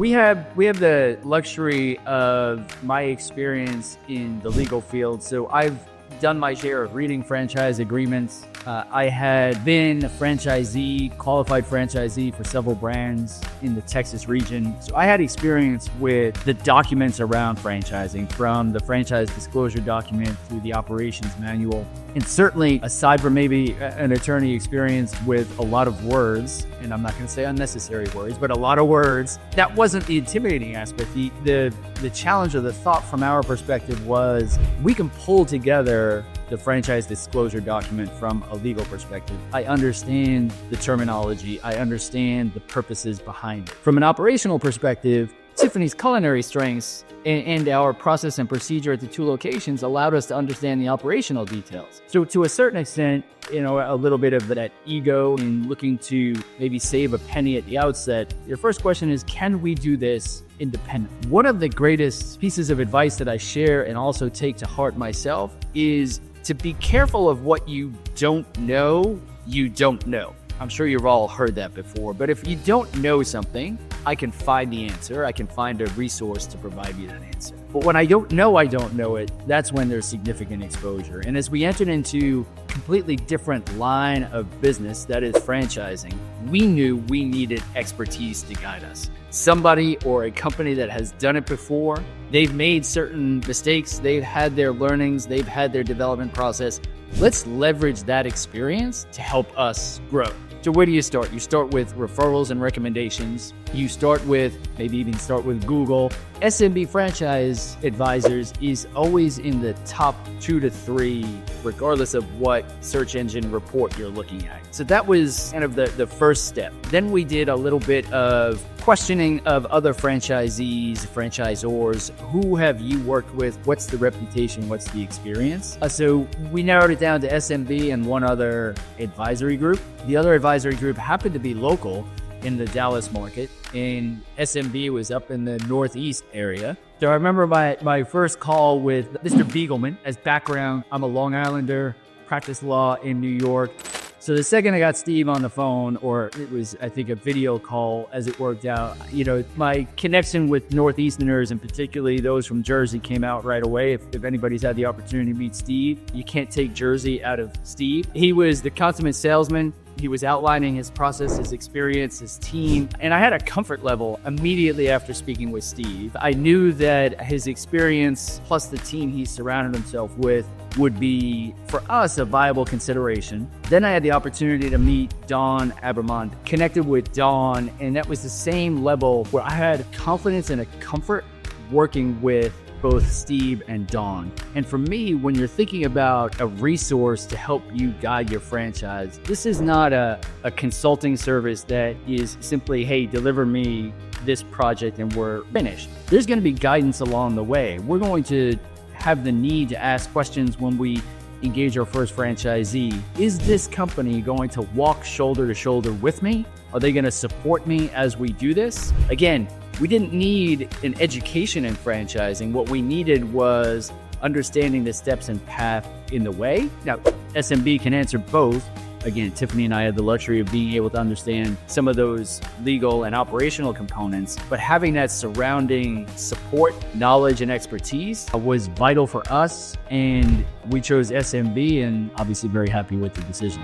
We have the luxury of my experience in the legal field. So I've done my share of reading franchise agreements. I had been a franchisee, qualified franchisee for several brands in the Texas region. So I had experience with the documents around franchising, from the franchise disclosure document through the operations manual. And certainly, aside from maybe an attorney experience with a lot of words, and I'm not going to say unnecessary words, but a lot of words, that wasn't the intimidating aspect. The challenge or the thought from our perspective was we can pull together the franchise disclosure document from a legal perspective. I understand the terminology. I understand the purposes behind it. From an operational perspective, Tiffany's culinary strengths and our process and procedure at the two locations allowed us to understand the operational details. So to a certain extent, a little bit of that ego in looking to maybe save a penny at the outset, your first question is, can we do this independent? One of the greatest pieces of advice that I share and also take to heart myself is to be careful of what you don't know, you don't know. I'm sure you've all heard that before, but if you don't know something, I can find the answer. I can find a resource to provide you that answer. But when I don't know it, that's when there's significant exposure. And as we entered into a completely different line of business, that is franchising, we knew we needed expertise to guide us. Somebody or a company that has done it before, they've made certain mistakes, they've had their learnings, they've had their development process. Let's leverage that experience to help us grow. So where do you start? You start with referrals and recommendations. You start with, maybe even start with Google. SMB Franchise Advisors is always in the top 2 to 3, regardless of what search engine report you're looking at. So that was kind of the first step. Then we did a little bit of questioning of other franchisees, franchisors. Who have you worked with? What's the reputation? What's the experience? So we narrowed it down to SMB and one other advisory group. The other advisory group happened to be local in the Dallas market, and SMB was up in the Northeast area. So I remember my first call with Mr. Beagleman. As background, I'm a Long Islander, practiced law in New York. So the second I got Steve on the phone, or it was, I think, a video call as it worked out, my connection with Northeasterners, and particularly those from Jersey, came out right away. If anybody's had the opportunity to meet Steve, you can't take Jersey out of Steve. He was the consummate salesman. He was outlining his process, his experience, his team, and I had a comfort level immediately after speaking with Steve. I knew that his experience plus the team he surrounded himself with would be, for us, a viable consideration. Then I had the opportunity to meet Dawn Abermont, connected with Dawn, and that was the same level where I had confidence and a comfort working with both Steve and Dawn. And for me, when you're thinking about a resource to help you guide your franchise, this is not a consulting service that is simply, hey, deliver me this project and we're finished. There's going to be guidance along the way. We're going to have the need to ask questions when we engage our first franchisee. Is this company going to walk shoulder to shoulder with me? Are they going to support me as we do this? Again, we didn't need an education in franchising. What we needed was understanding the steps and path in the way. Now, SMB can answer both. Again, Tiffany and I had the luxury of being able to understand some of those legal and operational components, but having that surrounding support, knowledge, and expertise was vital for us. And we chose SMB, and obviously very happy with the decision.